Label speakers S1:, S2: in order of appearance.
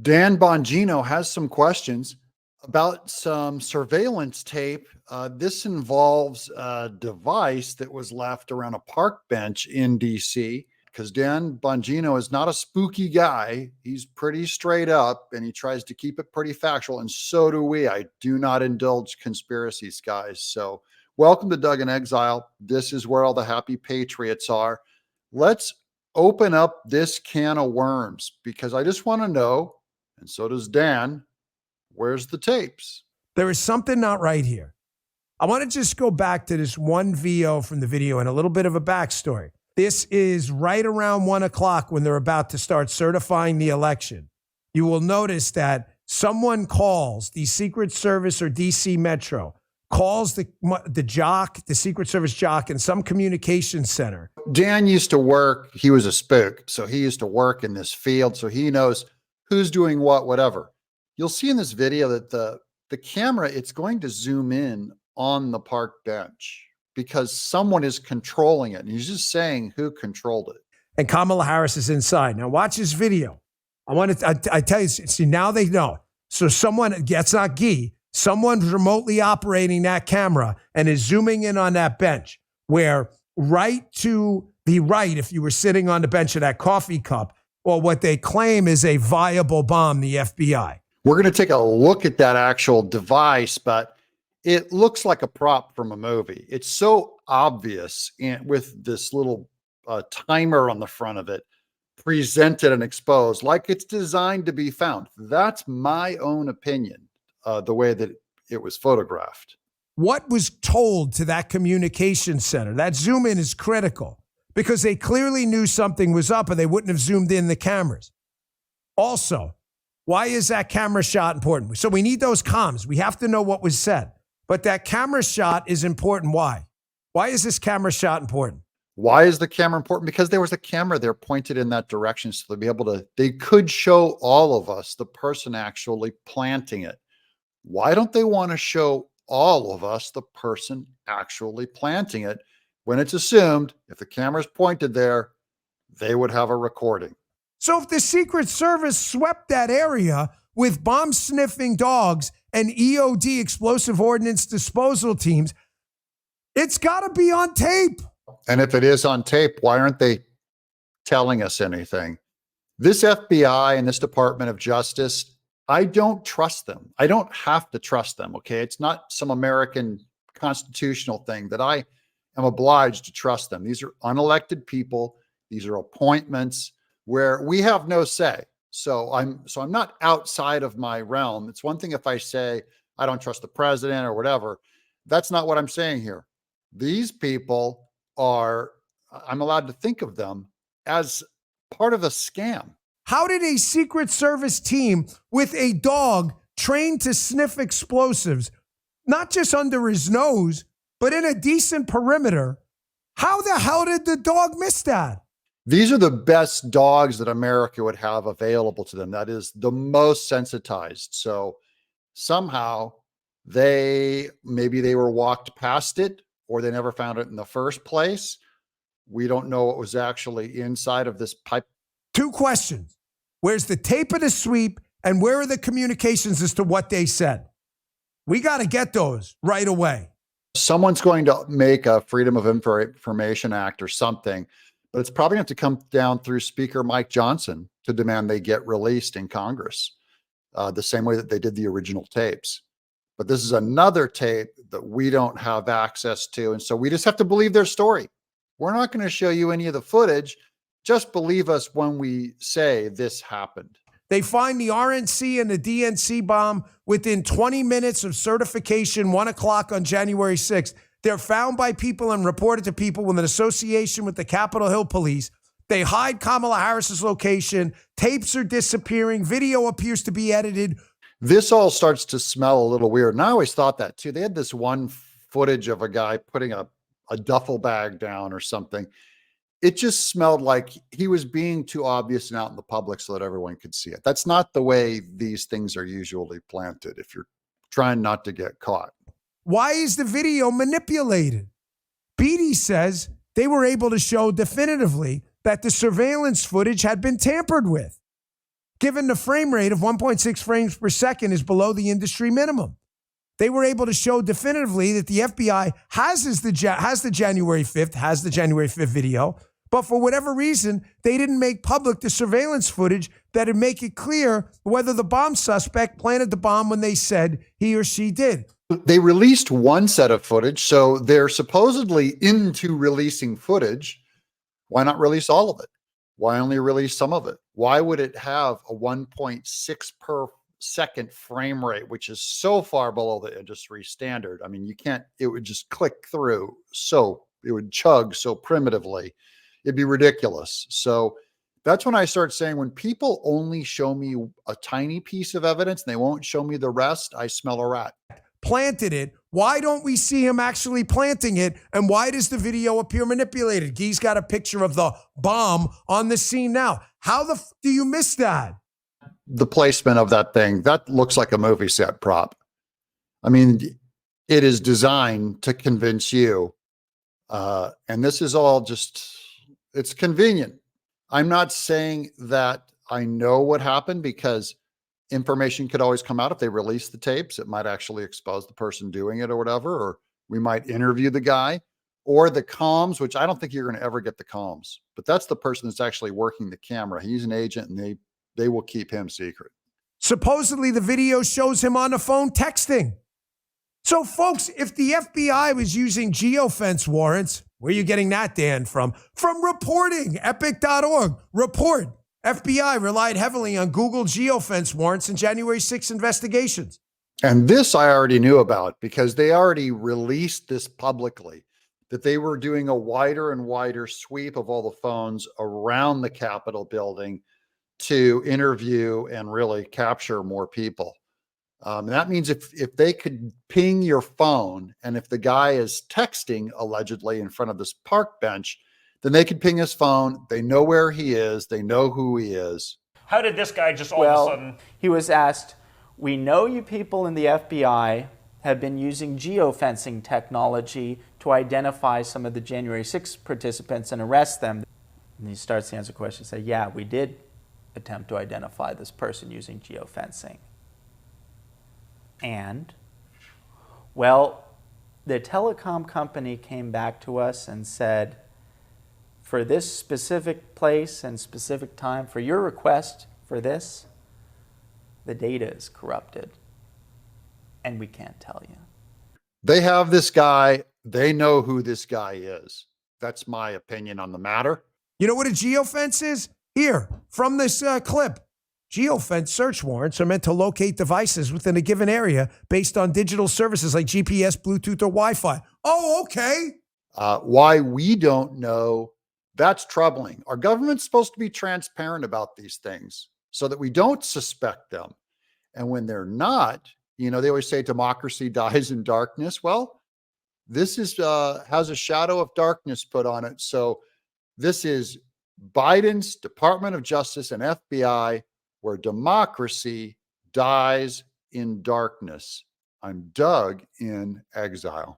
S1: Dan Bongino has some questions about some surveillance tape. This involves a device that was left around a park bench in DC because Dan Bongino is not a spooky guy. He's pretty straight up and he tries to keep it pretty factual. And so do we. I do not indulge conspiracies, guys. So, welcome to Doug in Exile. This is where all the happy patriots are. Let's open up this can of worms because I just want to know, and so does Dan, where's the tapes?
S2: There is something not right here. I want to just go back to this one VO from the video and a little bit of a backstory. This is right around 1 o'clock when they're about to start certifying the election. You will notice that someone calls the Secret Service or DC Metro, calls the jock, the Secret Service jock in some communications center.
S1: Dan used to work, he was a spook, so he used to work in this field, so he knows who's doing what, whatever. You'll see in this video that the camera, it's going to zoom in on the park bench because someone is controlling it. And he's just saying who controlled it.
S2: And Kamala Harris is inside. Now watch this video. I tell you, see, now they know. So someone, that's not Guy, someone's remotely operating that camera and is zooming in on that bench where right to the right, if you were sitting on the bench of that coffee cup, or what they claim is a viable bomb, the FBI.
S1: We're going to take a look at that actual device, but it looks like a prop from a movie. It's so obvious with this little timer on the front of it, presented and exposed, like it's designed to be found. That's my own opinion, the way that it was photographed.
S2: What was told to that communication center? That zoom in is critical because they clearly knew something was up or they wouldn't have zoomed in the cameras. Also, why is that camera shot important? So we need those comms. We have to know what was said. But that camera shot is important. Why? Why is this camera shot important?
S1: Why is the camera important? Because there was a camera there pointed in that direction so they could show all of us the person actually planting it. Why don't they want to show all of us the person actually planting it when it's assumed if the camera's pointed there, they would have a recording?
S2: So if the Secret Service swept that area with bomb-sniffing dogs and EOD, explosive ordnance disposal teams, it's got to be on tape.
S1: And if it is on tape, why aren't they telling us anything? This FBI and this Department of Justice, I don't trust them. I don't have to trust them, okay? It's not some American constitutional thing that I am obliged to trust them. These are unelected people. These are appointments where we have no say. So I'm not outside of my realm. It's one thing if I say I don't trust the president or whatever. That's not what I'm saying here. These people are, I'm allowed to think of them as part of a scam.
S2: How did a Secret Service team with a dog trained to sniff explosives, not just under his nose, but in a decent perimeter, how the hell did the dog miss that?
S1: These are the best dogs that America would have available to them. That is the most sensitized. So somehow maybe they were walked past it or they never found it in the first place. We don't know what was actually inside of this pipe.
S2: Two questions. Where's the tape of the sweep and where are the communications as to what they said? We got to get those right away.
S1: Someone's going to make a Freedom of Information Act or something, but it's probably going to come down through Speaker Mike Johnson to demand they get released in Congress, the same way that they did the original tapes. But this is another tape that we don't have access to, and so we just have to believe their story. We're not going to show you any of the footage. Just believe us when we say this happened.
S2: They find the RNC and the DNC bomb within 20 minutes of certification, 1 o'clock on January 6th. They're found by people and reported to people with an association with the Capitol Hill police. They hide Kamala Harris's location. Tapes are disappearing. Video appears to be edited.
S1: This all starts to smell a little weird. And I always thought that too. They had this one footage of a guy putting a duffel bag down or something. It just smelled like he was being too obvious and out in the public so that everyone could see it. That's not the way these things are usually planted if you're trying not to get caught.
S2: Why is the video manipulated? Beatty says they were able to show definitively that the surveillance footage had been tampered with. given the frame rate of 1.6 frames per second is below the industry minimum. They were able to show definitively that the FBI has the January 5th video, but for whatever reason, they didn't make public the surveillance footage that would make it clear whether the bomb suspect planted the bomb when they said he or she did.
S1: They released one set of footage, so they're supposedly into releasing footage. Why not release all of it? Why only release some of it? Why would it have a 1.6 per second frame rate, which is so far below the industry standard? I mean, you can't, it would just click through. So it would chug so primitively. It'd be ridiculous. So that's when I start saying, when people only show me a tiny piece of evidence and they won't show me the rest, I smell a rat.
S2: Planted it. Why don't we see him actually planting it? And why does the video appear manipulated? Guy's got a picture of the bomb on the scene now. How the do you miss that?
S1: The placement of that thing, that looks like a movie set prop. I mean, it is designed to convince you. And this is all just, it's convenient. I'm not saying that I know what happened, because information could always come out. If they release the tapes, it might actually expose the person doing it or whatever, or we might interview the guy, or the comms, which I don't think you're going to ever get the comms, but that's the person that's actually working the camera. He's an agent, and they will keep him secret.
S2: Supposedly the video shows him on the phone texting. So folks, if the FBI was using geofence warrants, where are you getting that, Dan, from? From reporting, epic.org, report. FBI relied heavily on Google geofence warrants in January 6 investigations.
S1: And this I already knew about, because they already released this publicly, that they were doing a wider and wider sweep of all the phones around the Capitol building to interview and really capture more people. That means if they could ping your phone, and if the guy is texting allegedly in front of this park bench, then they could ping his phone. They know where he is. They know who he is.
S3: How did this guy just all of a sudden?
S4: He was asked, we know you people in the FBI have been using geofencing technology to identify some of the January 6th participants and arrest them. And he starts to answer questions, say, yeah, we did attempt to identify this person using geofencing. And, well, the telecom company came back to us and said, for this specific place and specific time, for your request for this, the data is corrupted, and we can't tell you.
S1: They have this guy. They know who this guy is. That's my opinion on the matter.
S2: You know what a geofence is? Here, from this clip. Geofence search warrants are meant to locate devices within a given area based on digital services like GPS, Bluetooth, or Wi-Fi. Oh, okay.
S1: Why we don't know, that's troubling. Our government's supposed to be transparent about these things so that we don't suspect them. And when they're not, you know, they always say democracy dies in darkness. Well, this is has a shadow of darkness put on it. So this is Biden's Department of Justice and FBI, where democracy dies in darkness. I'm Doug in Exile.